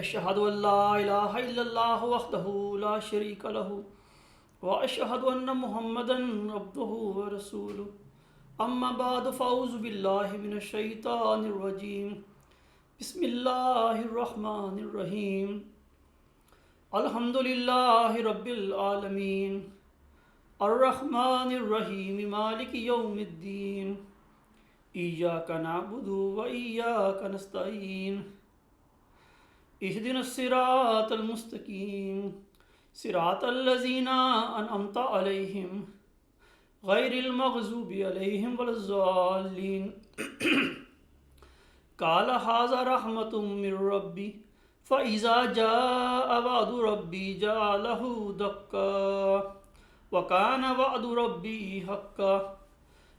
أشهد أن لا إله إلا الله وحده لا شريك له وأشهد أن محمدا عبده ورسوله أما بعد فأعوذ بالله من الشيطان الرجيم بسم الله الرحمن الرحيم الحمد لله رب العالمين الرحمن الرحيم مالك يوم الدين إياك نعبد وإياك نستعين اهدنا الصراط المستقيم صراط الذين أنعمت عليهم غير المغضوب عليهم ولا الضالين قال هذا رحمة من ربي فإذا جاء وعد ربي جعله دكا وكان وعد ربي حقا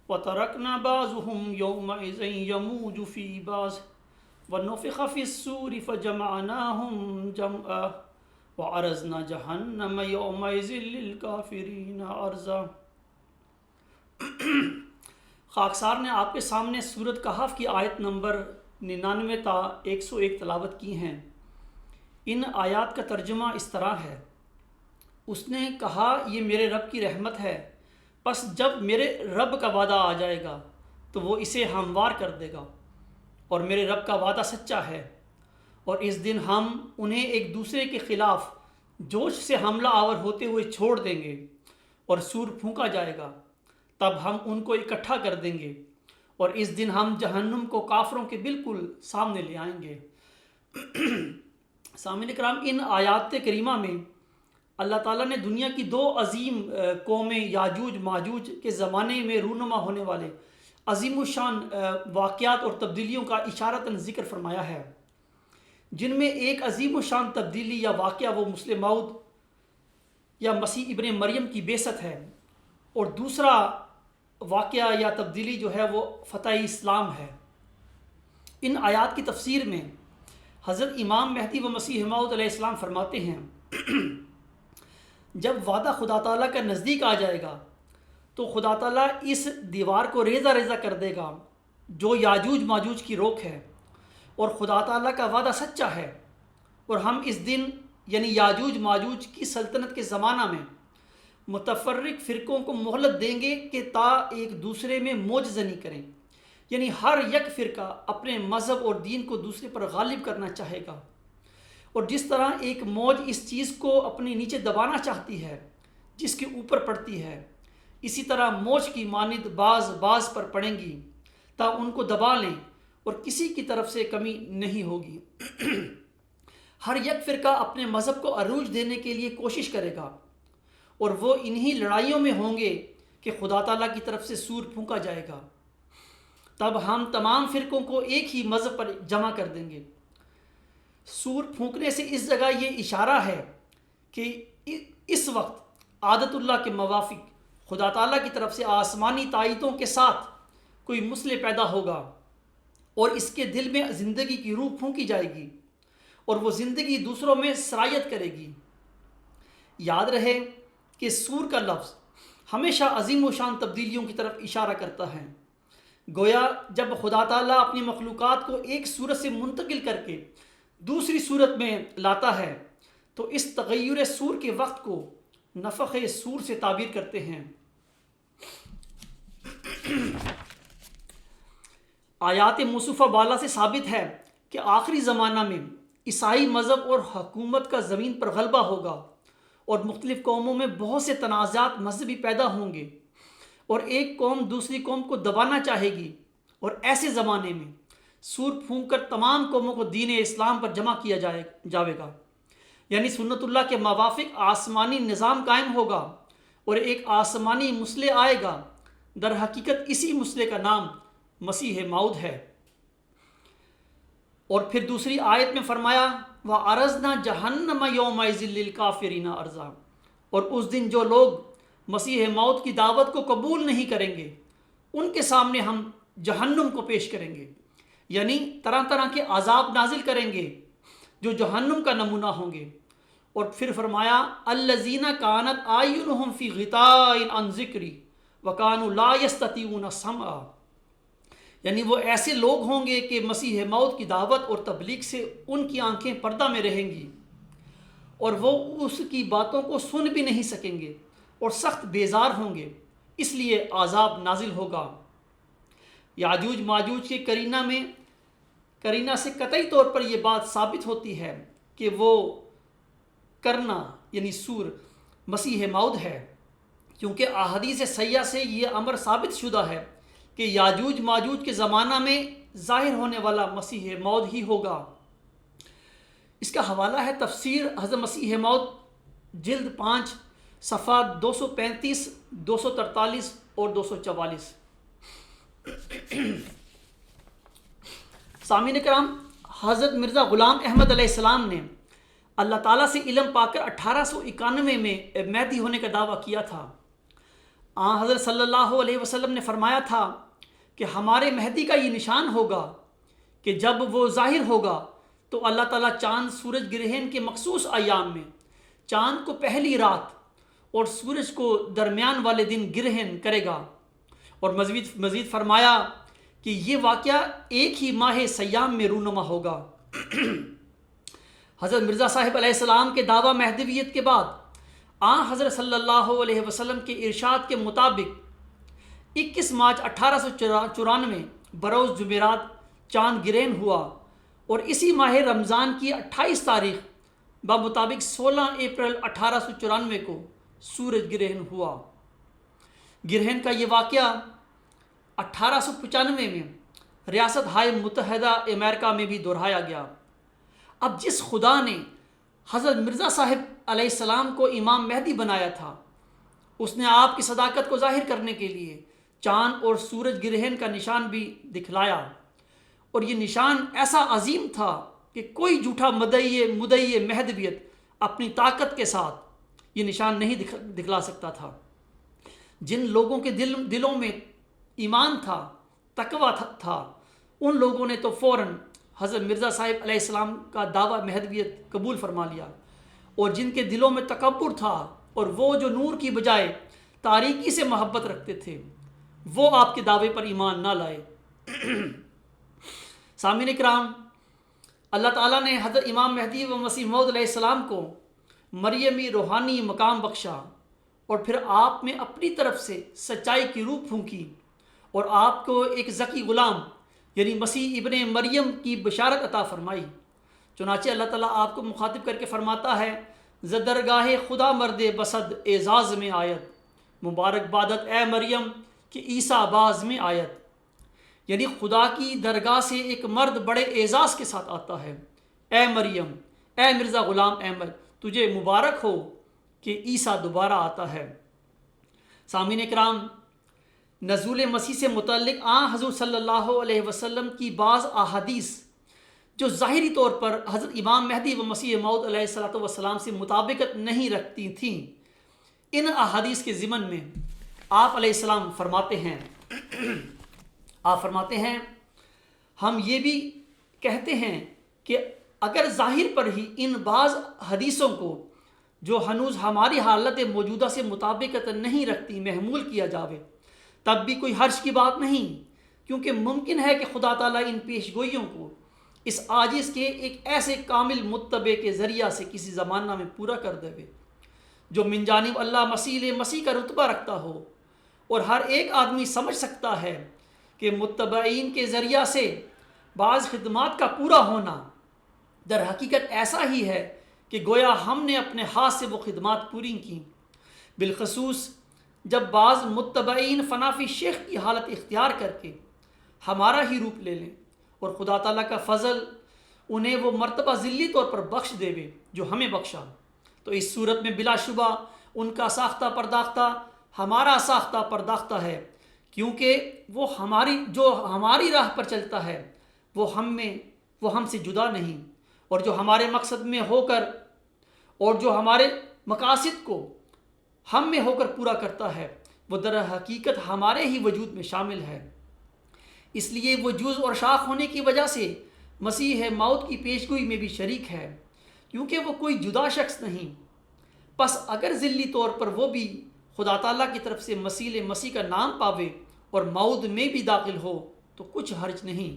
وتركنا بعضهم يومئذ يموج في بعض ونفخ في الصور فجمعناهم جمعا وعرضنا جہنم یومئذ للکافرین عرضا۔ خاکسار نے آپ کے سامنے سورۃ کہف کی آیت نمبر 99 تا 101 تلاوت کی ہیں۔ ان آیات کا ترجمہ اس طرح ہے: اس نے کہا یہ میرے رب کی رحمت ہے، پس جب میرے رب کا وعدہ آ جائے گا تو وہ اسے ہموار کر دے گا، اور میرے رب کا وعدہ سچا ہے، اور اس دن ہم انہیں ایک دوسرے کے خلاف جوش سے حملہ آور ہوتے ہوئے چھوڑ دیں گے، اور سور پھونکا جائے گا، تب ہم ان کو اکٹھا کر دیں گے، اور اس دن ہم جہنم کو کافروں کے بالکل سامنے لے آئیں گے۔ سامعین کرام، ان آیات کریمہ میں اللہ تعالیٰ نے دنیا کی دو عظیم قومیں یاجوج ماجوج کے زمانے میں رونما ہونے والے عظیم الشان واقعات اور تبدیلیوں کا اشارتاً ذکر فرمایا ہے، جن میں ایک عظیم الشان تبدیلی یا واقعہ وہ مسلم موعود یا مسیح ابن مریم کی بعثت ہے، اور دوسرا واقعہ یا تبدیلی جو ہے وہ فتح اسلام ہے۔ ان آیات کی تفسیر میں حضرت امام مہدی و مسیح موعود علیہ السلام فرماتے ہیں، جب وعدہ خدا تعالیٰ کا نزدیک آ جائے گا تو خدا تعالیٰ اس دیوار کو ریزہ ریزہ کر دے گا جو یاجوج ماجوج کی روک ہے، اور خدا تعالیٰ کا وعدہ سچا ہے، اور ہم اس دن یعنی یاجوج ماجوج کی سلطنت کے زمانہ میں متفرق فرقوں کو مہلت دیں گے کہ تا ایک دوسرے میں موج زنی کریں، یعنی ہر یک فرقہ اپنے مذہب اور دین کو دوسرے پر غالب کرنا چاہے گا، اور جس طرح ایک موج اس چیز کو اپنے نیچے دبانا چاہتی ہے جس کے اوپر پڑتی ہے، اسی طرح موج کی مانند باز پر پڑیں گی تا ان کو دبا لیں، اور کسی کی طرف سے کمی نہیں ہوگی۔ ہر یک فرقہ اپنے مذہب کو عروج دینے کے لیے کوشش کرے گا، اور وہ انہی لڑائیوں میں ہوں گے کہ خدا تعالیٰ کی طرف سے سور پھونکا جائے گا، تب ہم تمام فرقوں کو ایک ہی مذہب پر جمع کر دیں گے۔ سور پھونکنے سے اس جگہ یہ اشارہ ہے کہ اس وقت عادت اللہ کے موافق خدا تعالیٰ کی طرف سے آسمانی تائیدوں کے ساتھ کوئی مسلح پیدا ہوگا، اور اس کے دل میں زندگی کی روح پھونکی جائے گی، اور وہ زندگی دوسروں میں سرایت کرے گی۔ یاد رہے کہ سور کا لفظ ہمیشہ عظیم و شان تبدیلیوں کی طرف اشارہ کرتا ہے، گویا جب خدا تعالیٰ اپنی مخلوقات کو ایک صورت سے منتقل کر کے دوسری صورت میں لاتا ہے تو اس تغیر سور کے وقت کو نفخ سور سے تعبیر کرتے ہیں۔ آیات موصوفہ بالا سے ثابت ہے کہ آخری زمانہ میں عیسائی مذہب اور حکومت کا زمین پر غلبہ ہوگا، اور مختلف قوموں میں بہت سے تنازعات مذہبی پیدا ہوں گے، اور ایک قوم دوسری قوم کو دبانا چاہے گی، اور ایسے زمانے میں سور پھونک کر تمام قوموں کو دین اسلام پر جمع کیا جاوے گا، یعنی سنت اللہ کے موافق آسمانی نظام قائم ہوگا، اور ایک آسمانی مسلح آئے گا۔ در حقیقت اسی مسلح کا نام مسیح موعود ہے۔ اور پھر دوسری آیت میں فرمایا وَعَرَضْنَا جَهَنَّمَ يَوْمَئِذٍ لِلْكَافِرِينَ عَرْضًا، اور اس دن جو لوگ مسیح موعود کی دعوت کو قبول نہیں کریں گے ان کے سامنے ہم جہنم کو پیش کریں گے، یعنی طرح طرح کے عذاب نازل کریں گے جو جہنم کا نمونہ ہوں گے۔ اور پھر فرمایا الذین کانت اعینہم فی غطاء عن ذکری وکانوا لا یستطیعون سمعا، یعنی وہ ایسے لوگ ہوں گے کہ مسیح موعود کی دعوت اور تبلیغ سے ان کی آنکھیں پردہ میں رہیں گی اور وہ اس کی باتوں کو سن بھی نہیں سکیں گے اور سخت بیزار ہوں گے، اس لیے عذاب نازل ہوگا۔ یاجوج ماجوج کے کرینہ سے قطعی طور پر یہ بات ثابت ہوتی ہے کہ وہ کرنا یعنی سور مسیح موعود ہے، کیونکہ احادیث صحیحہ سے یہ امر ثابت شدہ ہے کہ یاجوج ماجوج کے زمانہ میں ظاہر ہونے والا مسیح موعود ہی ہوگا۔ اس کا حوالہ ہے تفسیر حضرت مسیح موعود جلد 5 صفحہ 235، 243 اور 244۔ سامعین کرام، حضرت مرزا غلام احمد علیہ السلام نے اللہ تعالیٰ سے علم پا کر 1891 میں مہدی ہونے کا دعویٰ کیا تھا۔ حضرت صلی اللہ علیہ وسلم نے فرمایا تھا کہ ہمارے مہدی کا یہ نشان ہوگا کہ جب وہ ظاہر ہوگا تو اللہ تعالیٰ چاند سورج گرہن کے مخصوص ایام میں چاند کو پہلی رات اور سورج کو درمیان والے دن گرہن کرے گا، اور مزید فرمایا کہ یہ واقعہ ایک ہی ماہ سیام میں رونما ہوگا۔ حضرت مرزا صاحب علیہ السلام کے دعویٰ مہدویت کے بعد حضرت صلی اللہ علیہ وسلم کے ارشاد کے مطابق 21 مارچ 1894 بروز جمعرات چاند گرہن ہوا، اور اسی ماہ رمضان کی 28 تاریخ بمطابق 16 اپریل 1894 کو سورج گرہن ہوا۔ گرہن کا یہ واقعہ 1895 میں ریاست ہائے متحدہ امریکہ میں بھی دہرایا گیا۔ اب جس خدا نے حضرت مرزا صاحب علیہ السلام کو امام مہدی بنایا تھا، اس نے آپ کی صداقت کو ظاہر کرنے کے لیے چاند اور سورج گرہن کا نشان بھی دکھلایا، اور یہ نشان ایسا عظیم تھا کہ کوئی جھوٹا مدعی مہدویت اپنی طاقت کے ساتھ یہ نشان نہیں دکھلا سکتا تھا۔ جن لوگوں کے دلوں میں ایمان تھا، تقویٰ تھا، ان لوگوں نے تو فوراً حضرت مرزا صاحب علیہ السلام کا دعویٰ مہدویت قبول فرما لیا، اور جن کے دلوں میں تکبر تھا اور وہ جو نور کی بجائے تاریکی سے محبت رکھتے تھے، وہ آپ کے دعوے پر ایمان نہ لائے۔ سامعین کرام، اللہ تعالیٰ نے حضرت امام مہدی و مسیح موعود علیہ السلام کو مریمی روحانی مقام بخشا، اور پھر آپ میں اپنی طرف سے سچائی کی روح پھونکی، اور آپ کو ایک ذکی غلام یعنی مسیح ابن مریم کی بشارت عطا فرمائی۔ چنانچہ اللہ تعالیٰ آپ کو مخاطب کر کے فرماتا ہے، زدرگاہ خدا مرد بسد اعزاز میں آیت، مبارک بادت اے مریم کہ عیسیٰ باز میں آیت۔ یعنی خدا کی درگاہ سے ایک مرد بڑے اعزاز کے ساتھ آتا ہے، اے مریم، اے مرزا غلام احمد، تجھے مبارک ہو کہ عیسیٰ دوبارہ آتا ہے۔ سامعین کرام، نزول مسیح سے متعلق حضور صلی اللہ علیہ وسلم کی بعض احادیث جو ظاہری طور پر حضرت امام مہدی و مسیح موعود علیہ السلام سے مطابقت نہیں رکھتی تھیں، ان احادیث کے ضمن میں آپ علیہ السلام فرماتے ہیں ہم یہ بھی کہتے ہیں کہ اگر ظاہر پر ہی ان بعض حدیثوں کو جو ہنوز ہماری حالت موجودہ سے مطابقت نہیں رکھتی محمول کیا جاوے، تب بھی کوئی حرج کی بات نہیں، کیونکہ ممکن ہے کہ خدا تعالیٰ ان پیش گوئیوں کو اس عاجز کے ایک ایسے کامل متبع کے ذریعہ سے کسی زمانہ میں پورا کر دے جو من جانب اللہ مسیح کا رتبہ رکھتا ہو، اور ہر ایک آدمی سمجھ سکتا ہے کہ متبعین کے ذریعہ سے بعض خدمات کا پورا ہونا در حقیقت ایسا ہی ہے کہ گویا ہم نے اپنے ہاتھ سے وہ خدمات پوری کی، بالخصوص جب بعض متبعین فنافی شیخ کی حالت اختیار کر کے ہمارا ہی روپ لے لیں، اور خدا تعالیٰ کا فضل انہیں وہ مرتبہ ذلی طور پر بخش دے جو ہمیں بخشا، تو اس صورت میں بلا شبہ ان کا ساختہ پرداختہ ہمارا ساختہ پرداختہ ہے، کیونکہ وہ ہماری راہ پر چلتا ہے وہ ہم سے جدا نہیں، اور جو ہمارے مقصد میں ہو کر اور جو ہمارے مقاصد کو ہم میں ہو کر پورا کرتا ہے، وہ در حقیقت ہمارے ہی وجود میں شامل ہے۔ اس لیے وہ جز اور شاخ ہونے کی وجہ سے مسیح موعود کی پیشگوئی میں بھی شریک ہے، کیونکہ وہ کوئی جدا شخص نہیں۔ پس اگر ذلی طور پر وہ بھی خدا تعالیٰ کی طرف سے مسیح کا نام پاوے اور موعود میں بھی داخل ہو تو کچھ حرج نہیں،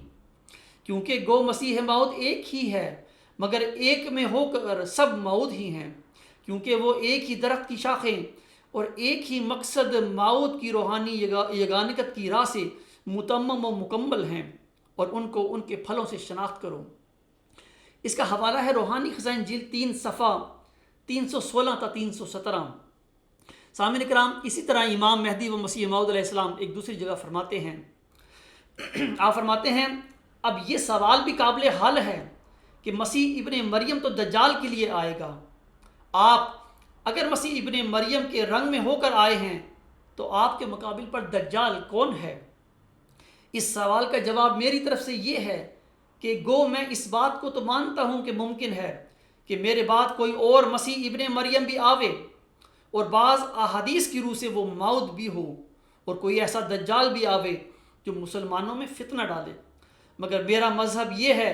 کیونکہ گو مسیح موعود ایک ہی ہے، مگر ایک میں ہو کر سب موعود ہی ہیں، کیونکہ وہ ایک ہی درخت کی شاخیں اور ایک ہی مقصد موعود کی روحانی یگانگت کی راہ سے متمم و مکمل ہیں، اور ان کو ان کے پھلوں سے شناخت کرو۔ اس کا حوالہ ہے روحانی خزائن جلد 3 صفحہ 316 تا 317۔ سامعین کرام، اسی طرح امام مہدی و مسیح موعود علیہ السلام ایک دوسری جگہ فرماتے ہیں، آپ فرماتے ہیں اب یہ سوال بھی قابل حل ہے کہ مسیح ابن مریم تو دجال کے لیے آئے گا، آپ اگر مسیح ابن مریم کے رنگ میں ہو کر آئے ہیں تو آپ کے مقابل پر دجال کون ہے؟ اس سوال کا جواب میری طرف سے یہ ہے کہ گو میں اس بات کو تو مانتا ہوں کہ ممکن ہے کہ میرے بعد کوئی اور مسیح ابن مریم بھی آوے، اور بعض احادیث کی روح سے وہ موعود بھی ہو، اور کوئی ایسا دجال بھی آوے جو مسلمانوں میں فتنہ ڈالے، مگر میرا مذہب یہ ہے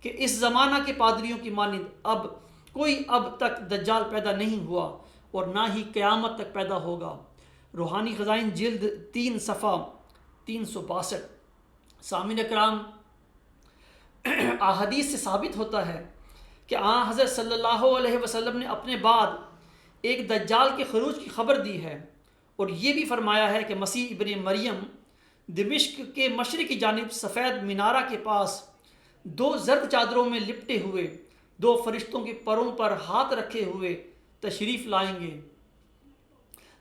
کہ اس زمانہ کے پادریوں کی مانند اب تک دجال پیدا نہیں ہوا اور نہ ہی قیامت تک پیدا ہوگا۔ روحانی خزائن جلد 3 صفحہ 362۔ سامعین اکرام، احادیث سے ثابت ہوتا ہے کہ حضرت صلی اللہ علیہ وسلم نے اپنے بعد ایک دجال کے خروج کی خبر دی ہے، اور یہ بھی فرمایا ہے کہ مسیح ابن مریم دمشق کے مشرقی جانب سفید مینارہ کے پاس 2 زرد چادروں میں لپٹے ہوئے 2 فرشتوں کے پروں پر ہاتھ رکھے ہوئے تشریف لائیں گے۔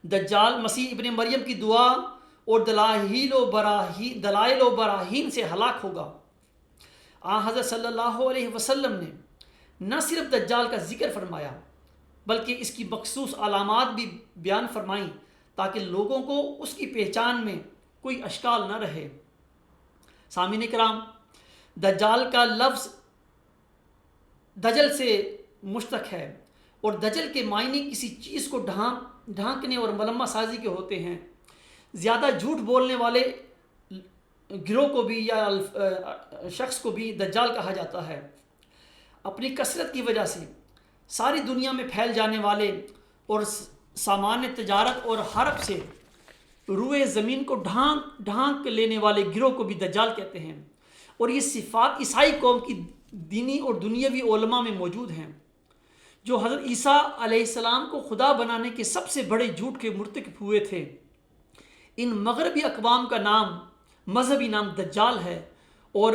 دجال مسیح ابن مریم کی دعا اور دلائل و براہین سے ہلاک ہوگا۔ حضرت صلی اللہ علیہ وسلم نے نہ صرف دجال کا ذکر فرمایا بلکہ اس کی مخصوص علامات بھی بیان فرمائیں تاکہ لوگوں کو اس کی پہچان میں کوئی اشکال نہ رہے۔ سامعین کرام، دجال کا لفظ دجل سے مشتق ہے، اور دجل کے معنی کسی چیز کو ڈھانکنے اور ملمہ سازی کے ہوتے ہیں۔ زیادہ جھوٹ بولنے والے گروہ کو بھی یا شخص کو بھی دجال کہا جاتا ہے۔ اپنی کثرت کی وجہ سے ساری دنیا میں پھیل جانے والے اور سامان تجارت اور حرب سے روئے زمین کو ڈھانک لینے والے گروہ کو بھی دجال کہتے ہیں، اور یہ صفات عیسائی قوم کی دینی اور دنیاوی علماء میں موجود ہیں، جو حضرت عیسیٰ علیہ السلام کو خدا بنانے کے سب سے بڑے جھوٹ کے مرتکب ہوئے تھے۔ ان مغربی اقوام کا مذہبی نام دجال ہے، اور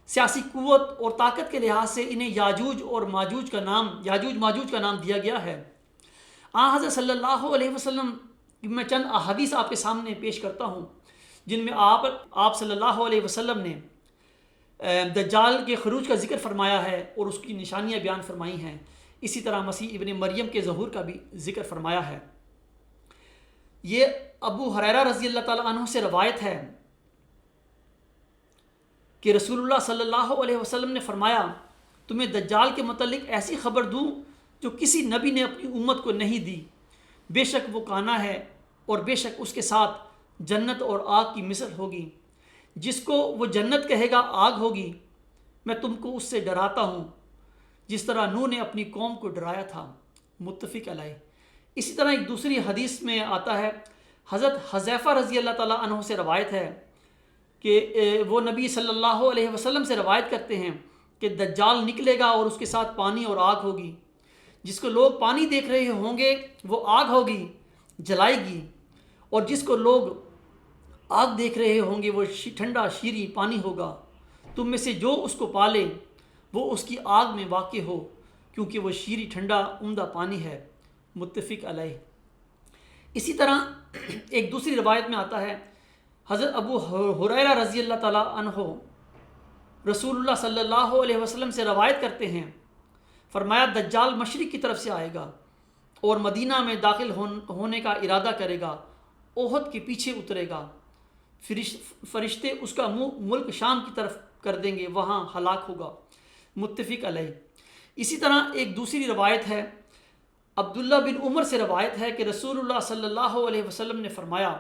سیاسی قوت اور طاقت کے لحاظ سے انہیں یاجوج ماجوج کا نام دیا گیا ہے۔ حضرت صلی اللہ علیہ وسلم میں چند احادیث آپ کے سامنے پیش کرتا ہوں جن میں آپ صلی اللہ علیہ وسلم نے دجال کے خروج کا ذکر فرمایا ہے اور اس کی نشانیاں بیان فرمائی ہیں۔ اسی طرح مسیح ابن مریم کے ظہور کا بھی ذکر فرمایا ہے۔ یہ ابو ہریرہ رضی اللہ تعالیٰ عنہ سے روایت ہے کہ رسول اللہ صلی اللہ علیہ وسلم نے فرمایا، تمہیں دجال کے متعلق ایسی خبر دوں جو کسی نبی نے اپنی امت کو نہیں دی۔ بے شک وہ کانا ہے، اور بے شک اس کے ساتھ جنت اور آگ کی مثل ہوگی۔ جس کو وہ جنت کہے گا آگ ہوگی۔ میں تم کو اس سے ڈراتا ہوں جس طرح نوح نے اپنی قوم کو ڈرایا تھا۔ متفق علیہ۔ اسی طرح ایک دوسری حدیث میں آتا ہے، حضرت حذیفہ رضی اللہ تعالیٰ عنہ سے روایت ہے کہ وہ نبی صلی اللہ علیہ وسلم سے روایت کرتے ہیں کہ دجال نکلے گا اور اس کے ساتھ پانی اور آگ ہوگی۔ جس کو لوگ پانی دیکھ رہے ہوں گے وہ آگ ہوگی، جلائے گی، اور جس کو لوگ آگ دیکھ رہے ہوں گے وہ ٹھنڈا شیریں پانی ہوگا۔ تم میں سے جو اس کو پالے وہ اس کی آگ میں واقع ہو، کیونکہ وہ شیریں ٹھنڈا عمدہ پانی ہے۔ متفق علیہ۔ اسی طرح ایک دوسری روایت میں آتا ہے، حضرت ابو ہریرہ رضی اللہ تعالیٰ عنہ رسول اللہ صلی اللہ علیہ وسلم سے روایت کرتے ہیں، فرمایا دجال مشرق کی طرف سے آئے گا اور مدینہ میں داخل ہونے کا ارادہ کرے گا، احد کے پیچھے اترے گا، فرشتے اس کا منہ ملک شام کی طرف کر دیں گے، وہاں ہلاک ہوگا۔ متفق علیہ۔ اسی طرح ایک دوسری روایت ہے، عبداللہ بن عمر سے روایت ہے کہ رسول اللہ صلی اللہ علیہ وسلم نے فرمایا،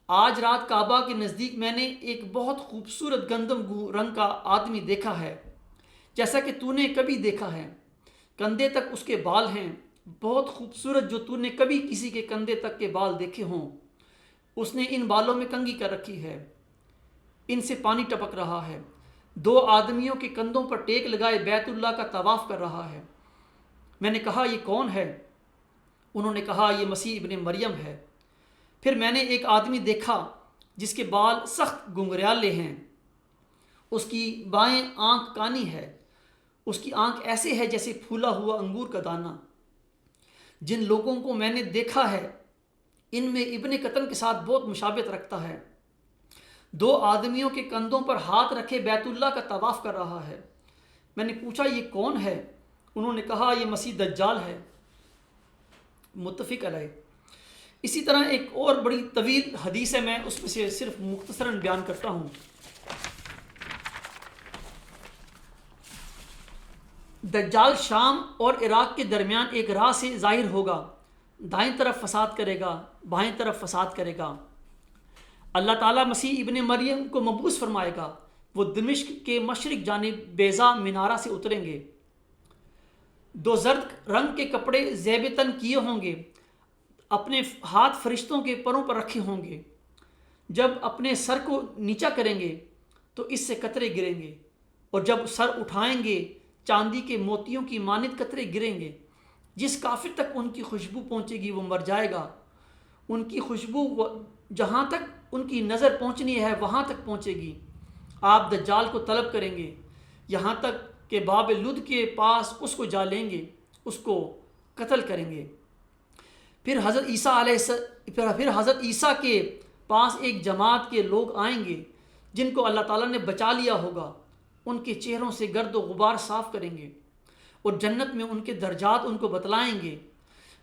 آج رات کعبہ کے نزدیک میں نے ایک بہت خوبصورت گندم رنگ کا آدمی دیکھا ہے، جیسا کہ تو نے کبھی دیکھا ہے، کندھے تک اس کے بال ہیں، بہت خوبصورت جو تو نے کبھی کسی کے کندھے تک کے بال دیکھے ہوں۔ اس نے ان بالوں میں کنگھی کر رکھی ہے۔ ان سے پانی ٹپک رہا ہے، 2 آدمیوں کے کندھوں پر ٹیک لگائے بیت اللہ کا طواف کر رہا ہے۔ میں نے کہا یہ کون ہے؟ انہوں نے کہا یہ مسیح ابن مریم ہے۔ پھر میں نے ایک آدمی دیکھا جس کے بال سخت گنگریالے ہیں، اس کی بائیں آنکھ کانی ہے، اس کی آنکھ ایسے ہے جیسے پھولا ہوا انگور کا دانہ۔ جن لوگوں کو میں نے دیکھا ہے ان میں ابن قطن کے ساتھ بہت مشابہت رکھتا ہے۔ 2 آدمیوں کے کندھوں پر ہاتھ رکھے بیت اللہ کا طواف کر رہا ہے۔ میں نے پوچھا یہ کون ہے؟ انہوں نے کہا یہ مسیح دجال ہے۔ متفق علیہ۔ اسی طرح ایک اور بڑی طویل حدیث ہے، میں اس میں سے صرف مختصراً بیان کرتا ہوں۔ دجال شام اور عراق کے درمیان ایک راہ سے ظاہر ہوگا، دائیں طرف فساد کرے گا، بائیں طرف فساد کرے گا۔ اللہ تعالیٰ مسیح ابن مریم کو مبعوث فرمائے گا، وہ دمشق کے مشرق جانب بیضا مینارہ سے اتریں گے۔ 2 زرد رنگ کے کپڑے زیب تن کیے ہوں گے، اپنے ہاتھ فرشتوں کے پروں پر رکھے ہوں گے۔ جب اپنے سر کو نیچا کریں گے تو اس سے قطرے گریں گے، اور جب سر اٹھائیں گے چاندی کے موتیوں کی مانند قطرے گریں گے۔ جس کافر تک ان کی خوشبو پہنچے گی وہ مر جائے گا۔ ان کی خوشبو جہاں تک ان کی نظر پہنچنی ہے وہاں تک پہنچے گی۔ آپ دجال کو طلب کریں گے یہاں تک کہ باب لد کے پاس اس کو جا لیں گے، اس کو قتل کریں گے۔ پھر حضرت عیسیٰ کے پاس ایک جماعت کے لوگ آئیں گے جن کو اللہ تعالیٰ نے بچا لیا ہوگا، ان کے چہروں سے گرد و غبار صاف کریں گے اور جنت میں ان کے درجات ان کو بتلائیں گے۔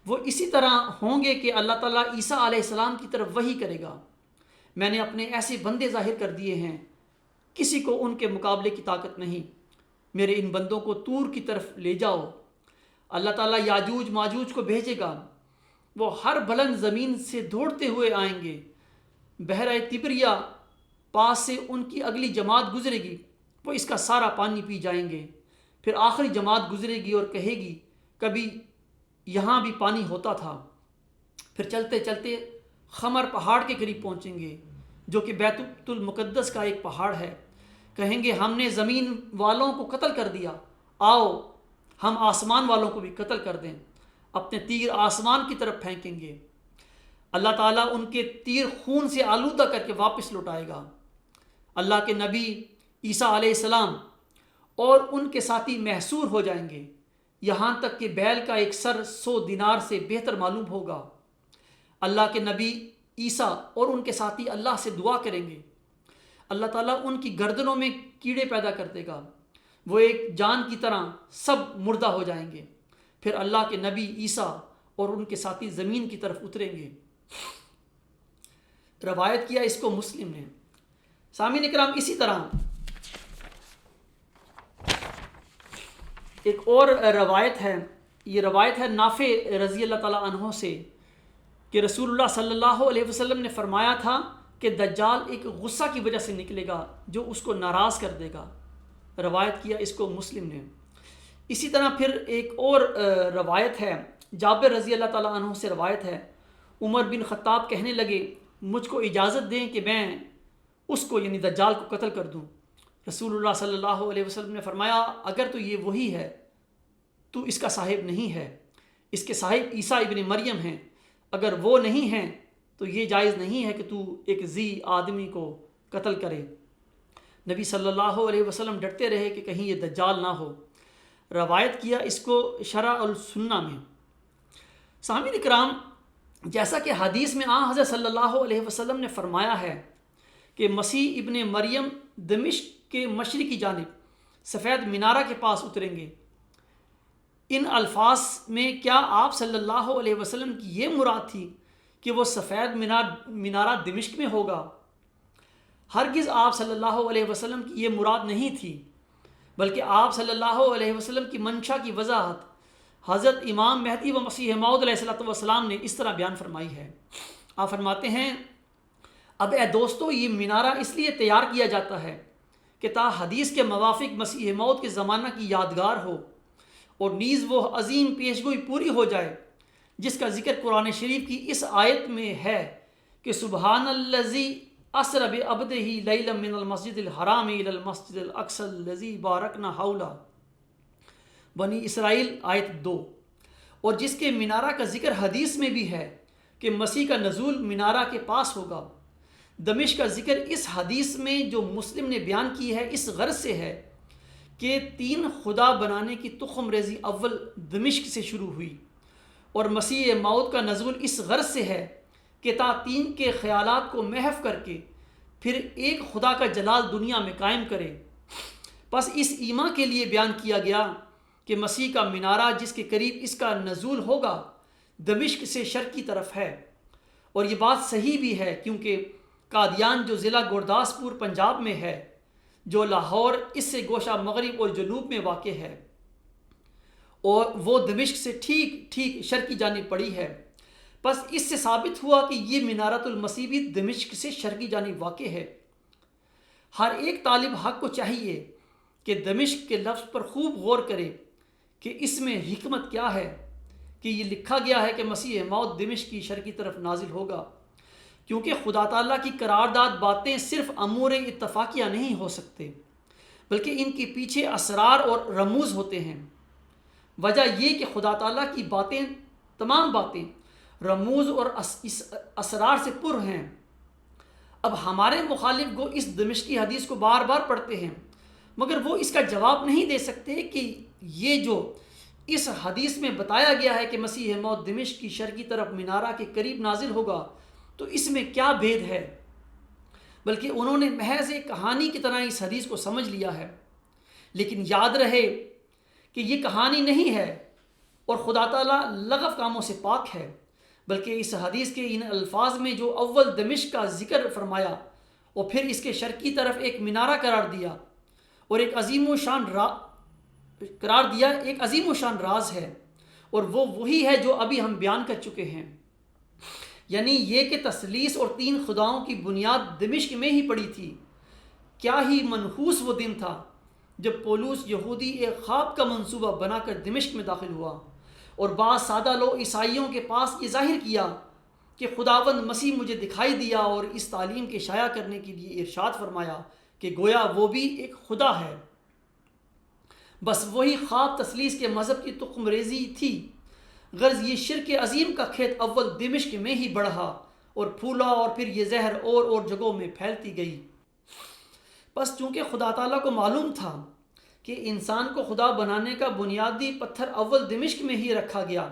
وہ اسی طرح ہوں گے کہ اللہ تعالیٰ عیسیٰ علیہ السلام کی طرف وحی کرے گا۔ میں نے اپنے ایسے بندے ظاہر کر دیے ہیں، کسی کو ان کے مقابلے کی طاقت نہیں۔ میرے ان بندوں کو طور کی طرف لے جاؤ۔ اللہ تعالیٰ یاجوج ماجوج کو بھیجے گا، وہ ہر بلند زمین سے دوڑتے ہوئے آئیں گے۔ بحیرہ تبریہ پاس سے ان کی اگلی جماعت گزرے گی، وہ اس کا سارا پانی پی جائیں گے۔ پھر آخری جماعت گزرے گی اور کہے گی کبھی یہاں بھی پانی ہوتا تھا۔ پھر چلتے چلتے خمر پہاڑ کے قریب پہنچیں گے جو کہ بیت المقدس کا ایک پہاڑ ہے۔ کہیں گے ہم نے زمین والوں کو قتل کر دیا، آؤ ہم آسمان والوں کو بھی قتل کر دیں۔ اپنے تیر آسمان کی طرف پھینکیں گے، اللہ تعالیٰ ان کے تیر خون سے آلودہ کر کے واپس لوٹائے گا۔ اللہ کے نبی عیسیٰ علیہ السلام اور ان کے ساتھی محصور ہو جائیں گے، یہاں تک کہ بیل کا ایک سر 100 دینار سے بہتر معلوم ہوگا۔ اللہ کے نبی عیسیٰ اور ان کے ساتھی اللہ سے دعا کریں گے، اللہ تعالیٰ ان کی گردنوں میں کیڑے پیدا کر دے گا، وہ ایک جان کی طرح سب مردہ ہو جائیں گے۔ پھر اللہ کے نبی عیسیٰ اور ان کے ساتھی زمین کی طرف اتریں گے۔ روایت کیا اس کو مسلم نے۔ سامعین اکرام، اسی طرح ایک اور روایت ہے، یہ روایت ہے نافع رضی اللہ تعالیٰ عنہ سے کہ رسول اللہ صلی اللہ علیہ وسلم نے فرمایا تھا کہ دجال ایک غصہ کی وجہ سے نکلے گا جو اس کو ناراض کر دے گا۔ روایت کیا اس کو مسلم نے۔ اسی طرح پھر ایک اور روایت ہے، جابر رضی اللہ تعالیٰ عنہ سے روایت ہے، عمر بن خطاب کہنے لگے مجھ کو اجازت دیں کہ میں اس کو یعنی دجال کو قتل کر دوں۔ رسول اللہ صلی اللہ علیہ وسلم نے فرمایا اگر تو یہ وہی ہے تو اس کا صاحب نہیں ہے، اس کے صاحب عیسیٰ ابن مریم ہیں۔ اگر وہ نہیں ہیں تو یہ جائز نہیں ہے کہ تو ایک ذی آدمی کو قتل کرے۔ نبی صلی اللہ علیہ وسلم ڈرتے رہے کہ کہیں یہ دجال نہ ہو۔ روایت کیا اس کو شرح السنہ میں۔ سامعین اکرام، جیسا کہ حدیث میں حضرت صلی اللہ علیہ وسلم نے فرمایا ہے کہ مسیح ابن مریم دمشق کے مشرقی جانب سفید مینارہ کے پاس اتریں گے۔ ان الفاظ میں کیا آپ صلی اللہ علیہ وسلم کی یہ مراد تھی کہ وہ سفید مینارہ دمشق میں ہوگا؟ ہرگز آپ صلی اللہ علیہ وسلم کی یہ مراد نہیں تھی، بلکہ آپ صلی اللہ علیہ وسلم کی منشا کی وضاحت حضرت امام مہدی و مسیح موعود علیہ السلام نے اس طرح بیان فرمائی ہے۔ آپ فرماتے ہیں اب اے دوستو، یہ مینارہ اس لیے تیار کیا جاتا ہے کہ تا حدیث کے موافق مسیح موعود کے زمانہ کی یادگار ہو، اور نیز وہ عظیم پیشگوئی پوری ہو جائے جس کا ذکر قرآن شریف کی اس آیت میں ہے کہ سبحان الذی اسر بعبدہ لیلا من المسجد الحرام الی المسجد الاقصی الذی بارکنا حولہ، بنی اسرائیل آیت 2۔ اور جس کے مینارہ کا ذکر حدیث میں بھی ہے کہ مسیح کا نزول مینارہ کے پاس ہوگا۔ دمشق کا ذکر اس حدیث میں جو مسلم نے بیان کی ہے اس غرض سے ہے کہ 3 خدا بنانے کی تخم ریزی اول دمشق سے شروع ہوئی، اور مسیح موعود کا نزول اس غرض سے ہے کہ تا 3 کے خیالات کو محو کر کے پھر ایک خدا کا جلال دنیا میں قائم کرے۔ پس اس ایما کے لیے بیان کیا گیا کہ مسیح کا مینارہ جس کے قریب اس کا نزول ہوگا دمشق سے شرق کی طرف ہے، اور یہ بات صحیح بھی ہے کیونکہ قادیان جو ضلع گرداسپور پنجاب میں ہے، جو لاہور اس سے گوشہ مغرب اور جنوب میں واقع ہے، اور وہ دمشق سے ٹھیک شرقی جانب پڑی ہے۔ پس اس سے ثابت ہوا کہ یہ مینارۃ المسیح بھی دمشق سے شرقی جانب واقع ہے۔ ہر ایک طالب حق کو چاہیے کہ دمشق کے لفظ پر خوب غور کرے کہ اس میں حکمت کیا ہے کہ یہ لکھا گیا ہے کہ مسیح موعود دمشق کی شرقی طرف نازل ہوگا، کیونکہ خدا تعالیٰ کی قرارداد باتیں صرف امور اتفاقیہ نہیں ہو سکتے، بلکہ ان کے پیچھے اسرار اور رموز ہوتے ہیں۔ وجہ یہ کہ خدا تعالیٰ کی باتیں، تمام باتیں رموز اور اسرار سے پر ہیں۔ اب ہمارے مخالف گو اس دمشقی حدیث کو بار بار پڑھتے ہیں، مگر وہ اس کا جواب نہیں دے سکتے کہ یہ جو اس حدیث میں بتایا گیا ہے کہ مسیح موعود دمشق کی شرقی طرف مینارہ کے قریب نازل ہوگا تو اس میں کیا بھید ہے، بلکہ انہوں نے محض ایک کہانی کی طرح اس حدیث کو سمجھ لیا ہے۔ لیکن یاد رہے کہ یہ کہانی نہیں ہے اور خدا تعالیٰ لغو کاموں سے پاک ہے، بلکہ اس حدیث کے ان الفاظ میں جو اول دمشق کا ذکر فرمایا اور پھر اس کے شرقی طرف ایک مینارہ قرار دیا اور ایک عظیم و شان راز ہے، اور وہ وہی ہے جو ابھی ہم بیان کر چکے ہیں، یعنی یہ کہ تثلیث اور 3 خداؤں کی بنیاد دمشق میں ہی پڑی تھی۔ کیا ہی منحوس وہ دن تھا جب پولس یہودی ایک خواب کا منصوبہ بنا کر دمشق میں داخل ہوا اور بعض سادہ لوگ عیسائیوں کے پاس یہ ظاہر کیا کہ خداوند مسیح مجھے دکھائی دیا، اور اس تعلیم کے شائع کرنے کے لیے ارشاد فرمایا کہ گویا وہ بھی ایک خدا ہے۔ بس وہی خواب تثلیث کے مذہب کی تخم ریزی تھی، غرض یہ شرک عظیم کا کھیت اول دمشق میں ہی بڑھا اور پھولا، اور پھر یہ زہر اور جگہوں میں پھیلتی گئی۔ بس چونکہ خدا تعالیٰ کو معلوم تھا کہ انسان کو خدا بنانے کا بنیادی پتھر اول دمشق میں ہی رکھا گیا،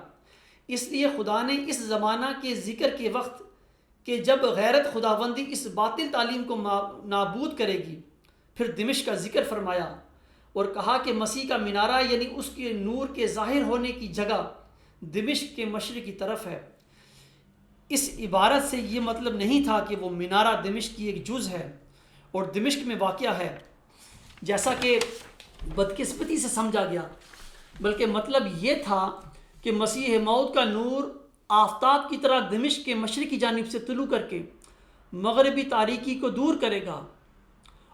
اس لیے خدا نے اس زمانہ کے ذکر کے وقت کہ جب غیرت خداوندی اس باطل تعلیم کو نابود کرے گی، پھر دمشق کا ذکر فرمایا اور کہا کہ مسیح کا مینارہ یعنی اس کے نور کے ظاہر ہونے کی جگہ دمشق کے مشرق کی طرف ہے۔ اس عبارت سے یہ مطلب نہیں تھا کہ وہ مینارہ دمشق کی ایک جز ہے اور دمشق میں واقع ہے جیسا کہ بدقسمتی سے سمجھا گیا، بلکہ مطلب یہ تھا کہ مسیح موعود کا نور آفتاب کی طرح دمشق کے مشرقی جانب سے طلوع کر کے مغربی تاریکی کو دور کرے گا،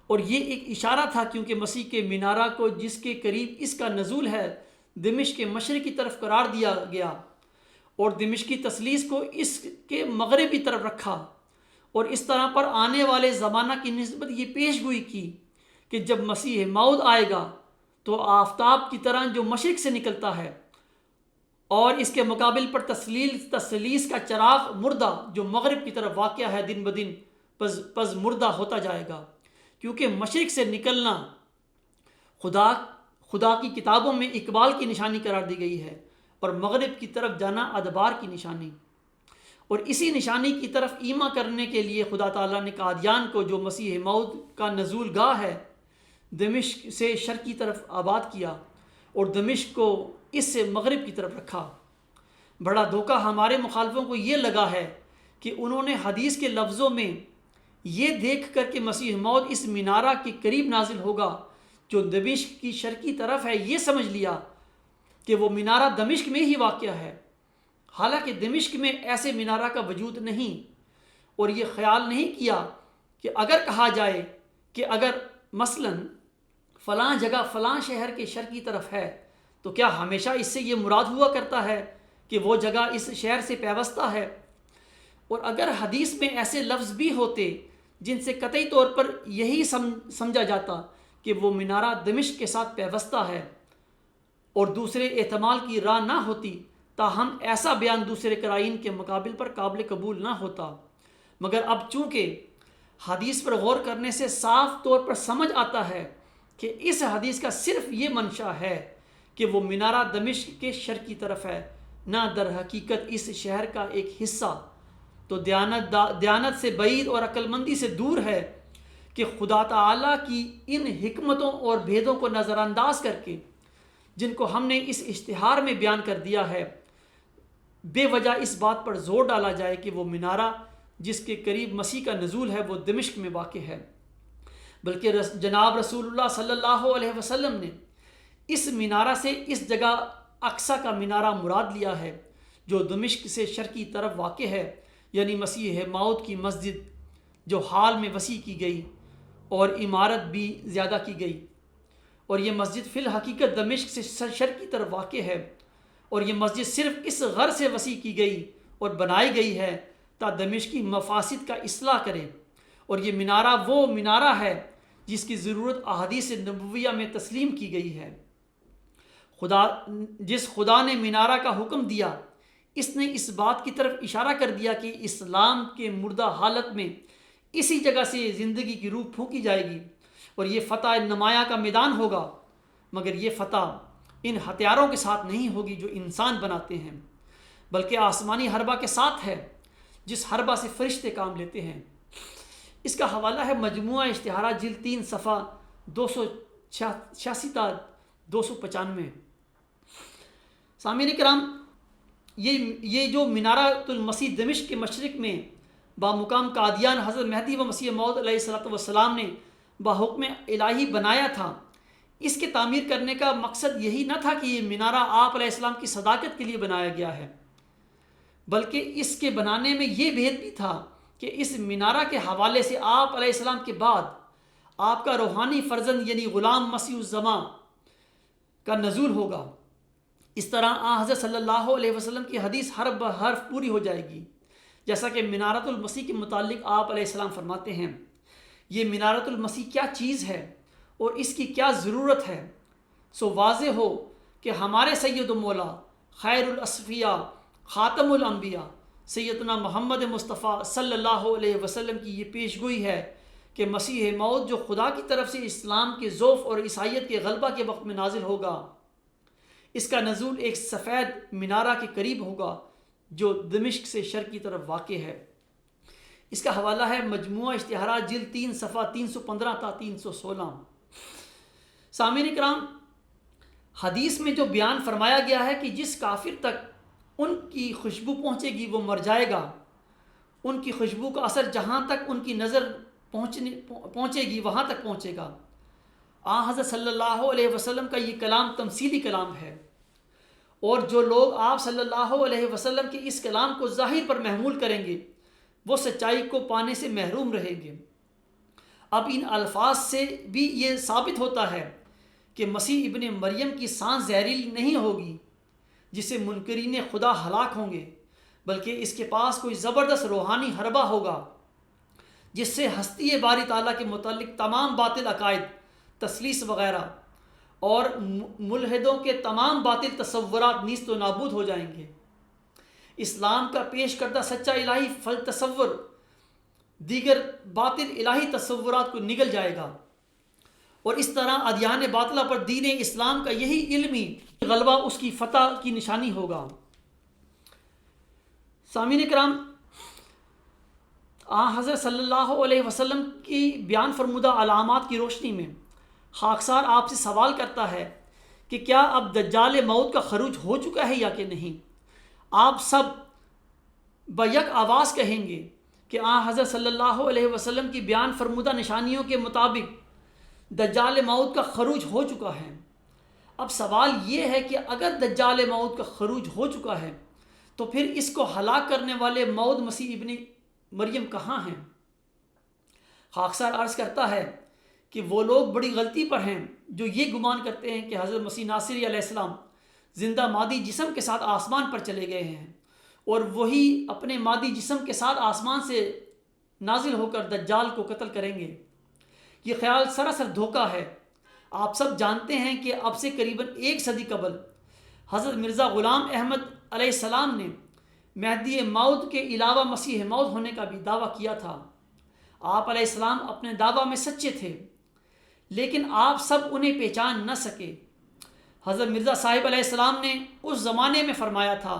اور یہ ایک اشارہ تھا کیونکہ مسیح کے مینارہ کو جس کے قریب اس کا نزول ہے دمشق کے مشرق کی طرف قرار دیا گیا، اور دمشق کی تثلیث کو اس کے مغربی طرف رکھا، اور اس طرح پر آنے والے زمانہ کی نسبت یہ پیش گوئی کی کہ جب مسیح موعود آئے گا تو آفتاب کی طرح جو مشرق سے نکلتا ہے، اور اس کے مقابل پر تثلیث کا چراغ مردہ جو مغرب کی طرف واقع ہے دن بدن پز مردہ ہوتا جائے گا، کیونکہ مشرق سے نکلنا خدا کی کتابوں میں اقبال کی نشانی قرار دی گئی ہے، اور مغرب کی طرف جانا ادبار کی نشانی، اور اسی نشانی کی طرف ایما کرنے کے لیے خدا تعالیٰ نے قادیان کو جو مسیح موعود کا نزول گاہ ہے دمشق سے شرقی طرف آباد کیا اور دمشق کو اس سے مغرب کی طرف رکھا۔ بڑا دھوکہ ہمارے مخالفوں کو یہ لگا ہے کہ انہوں نے حدیث کے لفظوں میں یہ دیکھ کر کہ مسیح موعود اس مینارہ کے قریب نازل ہوگا جو دمشق کی شرقی طرف ہے، یہ سمجھ لیا کہ وہ مینارہ دمشق میں ہی واقع ہے، حالانکہ دمشق میں ایسے مینارہ کا وجود نہیں، اور یہ خیال نہیں کیا کہ اگر کہا جائے کہ اگر مثلاً فلاں جگہ فلاں شہر کے شرقی طرف ہے تو کیا ہمیشہ اس سے یہ مراد ہوا کرتا ہے کہ وہ جگہ اس شہر سے پیوستہ ہے؟ اور اگر حدیث میں ایسے لفظ بھی ہوتے جن سے قطعی طور پر یہی سمجھا جاتا کہ وہ مینارہ دمشق کے ساتھ پیوستہ ہے اور دوسرے احتمال کی راہ نہ ہوتی، تاہم ایسا بیان دوسرے قرائن کے مقابل پر قابل قبول نہ ہوتا۔ مگر اب چونکہ حدیث پر غور کرنے سے صاف طور پر سمجھ آتا ہے کہ اس حدیث کا صرف یہ منشا ہے کہ وہ مینارہ دمشق کے شرقی طرف ہے، نہ در حقیقت اس شہر کا ایک حصہ، تو دیانت سے بعید اور عقل مندی سے دور ہے کہ خدا تعالیٰ کی ان حکمتوں اور بھیدوں کو نظر انداز کر کے، جن کو ہم نے اس اشتہار میں بیان کر دیا ہے، بے وجہ اس بات پر زور ڈالا جائے کہ وہ مینارہ جس کے قریب مسیح کا نزول ہے وہ دمشق میں واقع ہے، بلکہ جناب رسول اللہ صلی اللہ علیہ وسلم نے اس مینارہ سے اس جگہ اقصی کا مینارہ مراد لیا ہے جو دمشق سے شرقی طرف واقع ہے، یعنی مسیح موعود کی مسجد جو حال میں وسیع کی گئی اور عمارت بھی زیادہ کی گئی، اور یہ مسجد فی الحقیقت دمشق سے شرقی طرف واقع ہے، اور یہ مسجد صرف اس غرض سے وسیع کی گئی اور بنائی گئی ہے تا دمشقی مفاسد کا اصلاح کرے، اور یہ مینارہ وہ مینارہ ہے جس کی ضرورت احادیث نبویہ میں تسلیم کی گئی ہے۔ جس خدا نے مینارہ کا حکم دیا، اس نے اس بات کی طرف اشارہ کر دیا کہ اسلام کے مردہ حالت میں اسی جگہ سے زندگی کی روح پھونکی جائے گی، اور یہ فتح نمایاں کا میدان ہوگا، مگر یہ فتح ان ہتھیاروں کے ساتھ نہیں ہوگی جو انسان بناتے ہیں، بلکہ آسمانی حربہ کے ساتھ ہے جس حربہ سے فرشتے کام لیتے ہیں۔ اس کا حوالہ ہے مجموعہ اشتہارات جلد 3 صفحہ 286 تا 295۔ سامعین کرام، یہ جو مینارۃ المسیح دمشق کے مشرق میں بامقام قادیان حضرت مہدی و مسیح موعود علیہ الصلوۃ والسلام نے بحکم الہی بنایا تھا، اس کے تعمیر کرنے کا مقصد یہی نہ تھا کہ یہ مینارہ آپ علیہ السلام کی صداقت کے لیے بنایا گیا ہے، بلکہ اس کے بنانے میں یہ بھید بھی تھا کہ اس مینارہ کے حوالے سے آپ علیہ السلام کے بعد آپ کا روحانی فرزند یعنی غلام مسیح الزماں کا نزول ہوگا۔ اس طرح حضرت صلی اللہ علیہ وسلم کی حدیث حرف بحرف پوری ہو جائے گی، جیسا کہ مینارۃ المسیح کے متعلق آپ علیہ السلام فرماتے ہیں، یہ مینارۃ المسیح کیا چیز ہے اور اس کی کیا ضرورت ہے؟ سو واضح ہو کہ ہمارے سید و مولا خیر الاصفیاء خاتم الانبیاء سیدنا محمد مصطفیٰ صلی اللہ علیہ وسلم کی یہ پیش گوئی ہے کہ مسیح موعود جو خدا کی طرف سے اسلام کے ضعف اور عیسائیت کے غلبہ کے وقت میں نازل ہوگا، اس کا نزول ایک سفید مینارہ کے قریب ہوگا جو دمشق سے شرق کی طرف واقع ہے۔ اس کا حوالہ ہے مجموعہ اشتہارات جلد 3 صفحہ 315 تا 316۔ سامعین کرام، حدیث میں جو بیان فرمایا گیا ہے کہ جس کافر تک ان کی خوشبو پہنچے گی وہ مر جائے گا، ان کی خوشبو کا اثر جہاں تک ان کی نظر پہنچے گی وہاں تک پہنچے گا۔ حضرت صلی اللہ علیہ وسلم کا یہ کلام تمثیلی کلام ہے، اور جو لوگ آپ صلی اللہ علیہ وسلم کے اس کلام کو ظاہر پر محمول کریں گے وہ سچائی کو پانے سے محروم رہیں گے۔ اب ان الفاظ سے بھی یہ ثابت ہوتا ہے کہ مسیح ابن مریم کی سانس زہریلی نہیں ہوگی جس سے منکرین خدا ہلاک ہوں گے، بلکہ اس کے پاس کوئی زبردست روحانی حربہ ہوگا جس سے ہستی باری تعالیٰ کے متعلق تمام باطل عقائد، تثلیث وغیرہ اور ملحدوں کے تمام باطل تصورات نیست و نابود ہو جائیں گے۔ اسلام کا پیش کردہ سچا الہی فل تصور دیگر باطل الہی تصورات کو نگل جائے گا، اور اس طرح ادیان باطلہ پر دین اسلام کا یہی علمی غلبہ اس کی فتح کی نشانی ہوگا۔ سامعین کرام، حضرت صلی اللہ علیہ وسلم کی بیان فرمودہ علامات کی روشنی میں خاکسار آپ سے سوال کرتا ہے کہ کیا اب دجال موت کا خروج ہو چکا ہے یا کہ نہیں؟ آپ سب بیک آواز کہیں گے کہ حضرت صلی اللہ علیہ وسلم کی بیان فرمودہ نشانیوں کے مطابق دجال موت کا خروج ہو چکا ہے۔ اب سوال یہ ہے کہ اگر دجال موت کا خروج ہو چکا ہے تو پھر اس کو ہلاک کرنے والے موعود مسیح ابن مریم کہاں ہیں؟ خاکسار عرض کرتا ہے کہ وہ لوگ بڑی غلطی پر ہیں جو یہ گمان کرتے ہیں کہ حضرت مسیح ناصری علیہ السلام زندہ مادی جسم کے ساتھ آسمان پر چلے گئے ہیں، اور وہی اپنے مادی جسم کے ساتھ آسمان سے نازل ہو کر دجال کو قتل کریں گے۔ یہ خیال سراسر دھوکہ ہے۔ آپ سب جانتے ہیں کہ اب سے قریباً 1 صدی قبل حضرت مرزا غلام احمد علیہ السلام نے مہدی موعود کے علاوہ مسیح موعود ہونے کا بھی دعویٰ کیا تھا۔ آپ علیہ السلام اپنے دعویٰ میں سچے تھے، لیکن آپ سب انہیں پہچان نہ سکے۔ حضرت مرزا صاحب علیہ السلام نے اس زمانے میں فرمایا تھا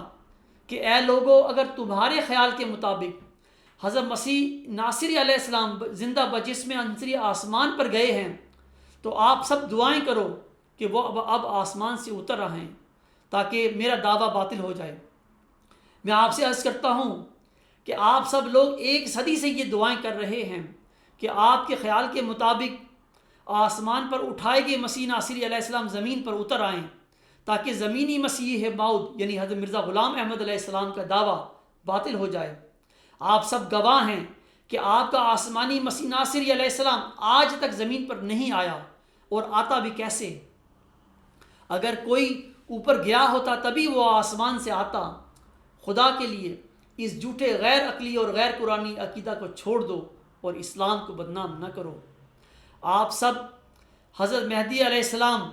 کہ اے لوگو، اگر تمہارے خیال کے مطابق حضرت مسیح ناصری علیہ السلام زندہ بجسم عنصری آسمان پر گئے ہیں تو آپ سب دعائیں کرو کہ وہ اب آسمان سے اتر رہے ہیں تاکہ میرا دعویٰ باطل ہو جائے۔ میں آپ سے عرض کرتا ہوں کہ آپ سب لوگ 1 صدی سے یہ دعائیں کر رہے ہیں کہ آپ کے خیال کے مطابق آسمان پر اٹھائے گئے مسیح ناصری علیہ السلام زمین پر اتر آئیں تاکہ زمینی مسیح موعود یعنی حضرت مرزا غلام احمد علیہ السلام کا دعویٰ باطل ہو جائے۔ آپ سب گواہ ہیں کہ آپ کا آسمانی مسیح ناصری علیہ السلام آج تک زمین پر نہیں آیا، اور آتا بھی کیسے؟ اگر کوئی اوپر گیا ہوتا تبھی وہ آسمان سے آتا۔ خدا کے لیے اس جھوٹے غیر عقلی اور غیر قرآنی عقیدہ کو چھوڑ دو اور اسلام کو بدنام نہ کرو۔ آپ سب حضرت مہدی علیہ السلام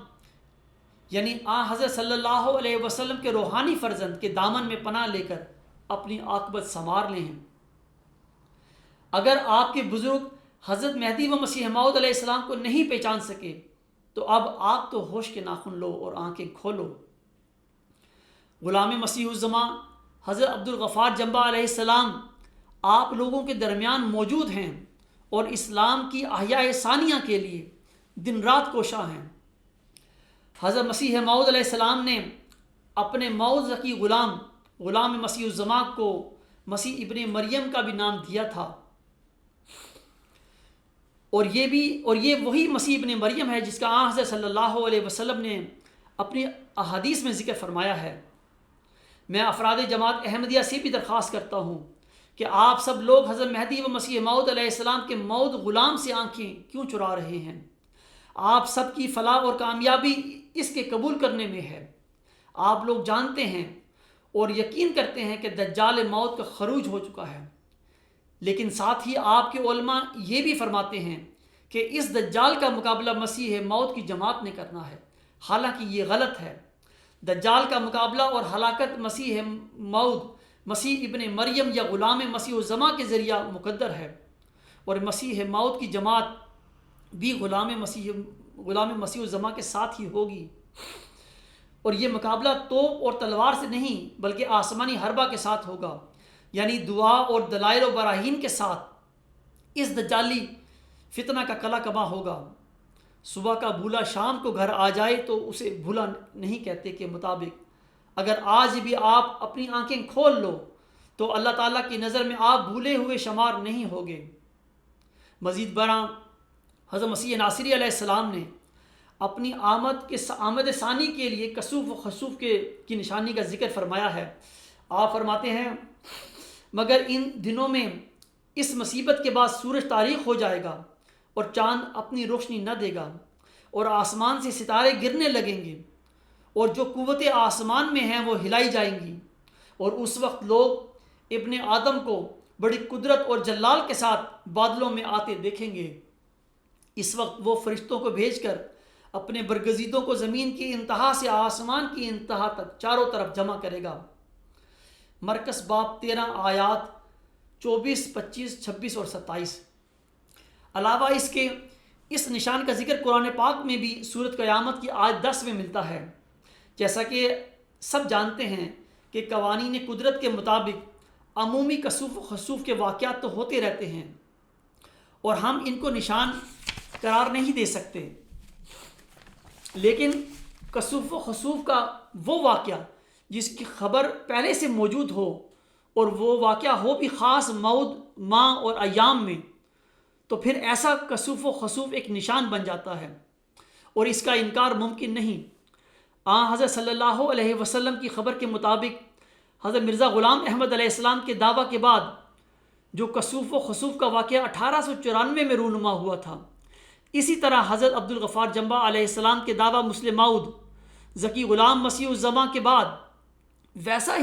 یعنی حضرت صلی اللہ علیہ وسلم کے روحانی فرزند کے دامن میں پناہ لے کر اپنی عاقبت سنوار لے ہیں۔ اگر آپ کے بزرگ حضرت مہدی و مسیح موعود علیہ السلام کو نہیں پہچان سکے تو اب آپ تو ہوش کے ناخن لو اور آنکھیں کھولو۔ غلام مسیح الزماں حضرت عبدالغفار جنبہ علیہ السلام آپ لوگوں کے درمیان موجود ہیں اور اسلام کی احیاء ثانیہ کے لیے دن رات کوشاں ہیں۔ حضرت مسیح موعود علیہ السلام نے اپنے موعود ذکی غلام مسیح الزماں کو مسیح ابن مریم کا بھی نام دیا تھا، اور یہ وہی مسیح ابن مریم ہے جس کا حضرت صلی اللہ علیہ وسلم نے اپنی احادیث میں ذکر فرمایا ہے۔ میں افراد جماعت احمدیہ سے بھی درخواست کرتا ہوں کہ آپ سب لوگ حضرت مہدی و مسیح موعود علیہ السلام کے موعود غلام سے آنکھیں کیوں چرا رہے ہیں؟ آپ سب کی فلاح اور کامیابی اس کے قبول کرنے میں ہے۔ آپ لوگ جانتے ہیں اور یقین کرتے ہیں کہ دجال موت کا خروج ہو چکا ہے، لیکن ساتھ ہی آپ کے علماء یہ بھی فرماتے ہیں کہ اس دجال کا مقابلہ مسیح موعود کی جماعت نے کرنا ہے، حالانکہ یہ غلط ہے۔ دجال کا مقابلہ اور ہلاکت مسیح موعود مسیح ابن مریم یا غلام مسیح الزماں کے ذریعہ مقدر ہے، اور مسیح موعود کی جماعت بھی غلام مسیح الزماں کے ساتھ ہی ہوگی، اور یہ مقابلہ توپ اور تلوار سے نہیں بلکہ آسمانی حربہ کے ساتھ ہوگا، یعنی دعا اور دلائل و براہین کے ساتھ اس دجالی فتنہ کا کلا کباں ہوگا۔ صبح کا بھولا شام کو گھر آ جائے تو اسے بھولا نہیں کہتے کے مطابق اگر آج بھی آپ اپنی آنکھیں کھول لو تو اللہ تعالیٰ کی نظر میں آپ بھولے ہوئے شمار نہیں ہوگے۔ مزید برآں حضرت مسیح ناصری علیہ السلام نے اپنی آمد ثانی کے لیے کسوف و خسوف کی نشانی کا ذکر فرمایا ہے۔ آپ فرماتے ہیں مگر ان دنوں میں اس مصیبت کے بعد سورج تاریک ہو جائے گا اور چاند اپنی روشنی نہ دے گا، اور آسمان سے ستارے گرنے لگیں گے، اور جو قوتیں آسمان میں ہیں وہ ہلائی جائیں گی، اور اس وقت لوگ ابن آدم کو بڑی قدرت اور جلال کے ساتھ بادلوں میں آتے دیکھیں گے۔ اس وقت وہ فرشتوں کو بھیج کر اپنے برگزیدوں کو زمین کی انتہا سے آسمان کی انتہا تک چاروں طرف جمع کرے گا۔ مرکز باب 13 آیات 24، 25، 26 اور 27۔ علاوہ اس کے اس نشان کا ذکر قرآن پاک میں بھی سورۃ قیامت کی آیت 10 میں ملتا ہے۔ جیسا کہ سب جانتے ہیں کہ قوانین قدرت کے مطابق عمومی کسوف و خسوف کے واقعات تو ہوتے رہتے ہیں اور ہم ان کو نشان قرار نہیں دے سکتے، لیکن کسوف و خسوف کا وہ واقعہ جس کی خبر پہلے سے موجود ہو اور وہ واقعہ ہو بھی خاص موعود ماہ اور ایام میں، تو پھر ایسا کسوف و خسوف ایک نشان بن جاتا ہے اور اس کا انکار ممکن نہیں۔ حضرت صلی اللہ علیہ وسلم کی خبر کے مطابق حضرت مرزا غلام احمد علیہ السلام کے دعویٰ کے بعد جو کسوف و خسوف کا واقعہ 1894 میں رونما ہوا تھا، اسی طرح حضرت عبدالغفار جنبہ علیہ السلام کے دعویٰ مسلم موعود ذکی غلام مسیح الزماں کے بعد ویسا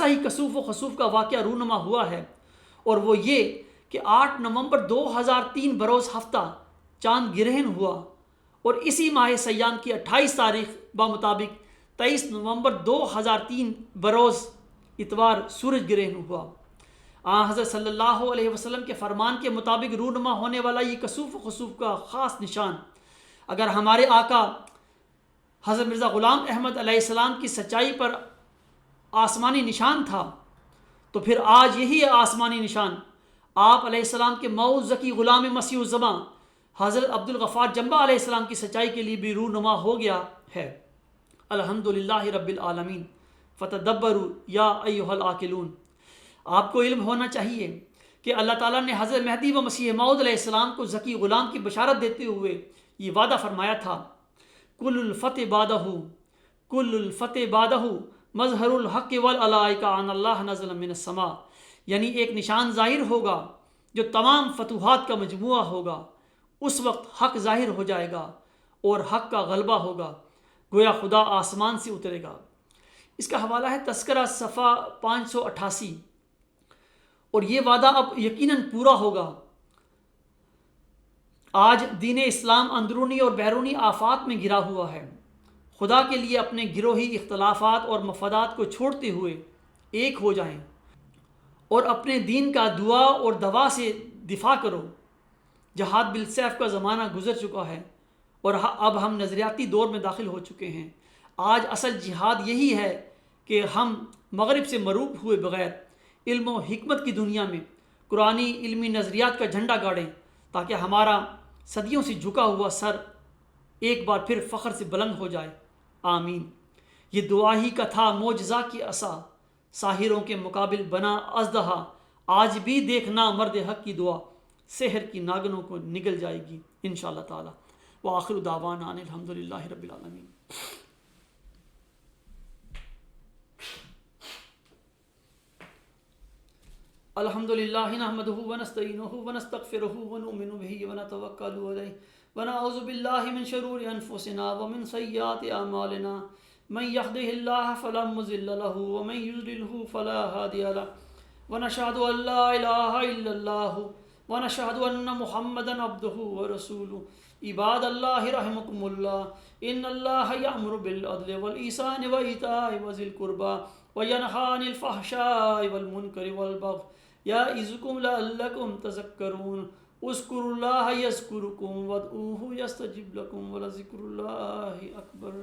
ہی کسوف و خسوف کا واقعہ رونما ہوا ہے، اور وہ یہ کہ 8 نومبر 2003 بروز ہفتہ چاند گرہن ہوا، اور اسی ماہ سیان کی 28 تاریخ بمطابق 23 نومبر 2003 بروز اتوار سورج گرہن ہوا۔ حضرت صلی اللہ علیہ وسلم کے فرمان کے مطابق رونما ہونے والا یہ کسوف و خسوف کا خاص نشان اگر ہمارے آقا حضرت مرزا غلام احمد علیہ السلام کی سچائی پر آسمانی نشان تھا، تو پھر آج یہی آسمانی نشان آپ علیہ السلام کے مؤعود ذکی غلام مسیح الزماں حضرت عبدالغفار جنبہ علیہ السلام کی سچائی کے لیے بھی رونما ہو گیا ہے۔ الحمدللہ رب العالمین، فتدبروا یا ایھا العاقلون۔ آپ کو علم ہونا چاہیے کہ اللہ تعالیٰ نے حضرت مہدی و مسیح موعود علیہ السلام کو ذکی غلام کی بشارت دیتے ہوئے یہ وعدہ فرمایا تھا، کل الفتح بادہ مظہر الحق والعلائق عن اللہ نزل من السماء، یعنی ایک نشان ظاہر ہوگا جو تمام فتوحات کا مجموعہ ہوگا، اس وقت حق ظاہر ہو جائے گا اور حق کا غلبہ ہوگا، گویا خدا آسمان سے اترے گا۔ اس کا حوالہ ہے تذکرہ صفحہ 588۔ اور یہ وعدہ اب یقیناً پورا ہوگا۔ آج دین اسلام اندرونی اور بیرونی آفات میں گھرا ہوا ہے۔ خدا کے لیے اپنے گروہی اختلافات اور مفادات کو چھوڑتے ہوئے ایک ہو جائیں اور اپنے دین کا دعا اور دوا سے دفاع کرو۔ جہاد بالسیف کا زمانہ گزر چکا ہے اور اب ہم نظریاتی دور میں داخل ہو چکے ہیں۔ آج اصل جہاد یہی ہے کہ ہم مغرب سے مروب ہوئے بغیر علم و حکمت کی دنیا میں قرآنی علمی نظریات کا جھنڈا گاڑیں، تاکہ ہمارا صدیوں سے جھکا ہوا سر ایک بار پھر فخر سے بلند ہو جائے۔ آمین۔ یہ دعا ہی کا تھا معجزہ کی عصا، ساحروں کے مقابل بنا اژدہا، آج بھی دیکھنا مرد حق کی دعا، سحر کی ناگنوں کو نگل جائے گی انشاءاللہ تعالی۔ وآخر دعوانا ان الحمدللہ رب العالمین۔ الحمدللہ نحمدہ ونستعینہ ونستغفرہ ونؤمن بہ ونتوکل علیہ ونعوذ باللہ من شرور انفسنا ومن سیئات اعمالنا، من یہدہ اللہ فلا مضل لہ ومن یضللہ فلا ہادی لہ، ونشہد ان لا الہ الا اللہ ونشہد ان محمدا عبدہ ورسولہ۔ عباد اللہ رحمکم اللہ، ان اللہ یأمر بالعدل والإحسان وإیتاء ذی القربى وینہی عن الفحشاء والمنکر والبغی یعظکم لعلکم تذکرون۔ اذکروا اللہ یذکرکم وادعوہ یستجب لکم ولذکر اللہ اکبر۔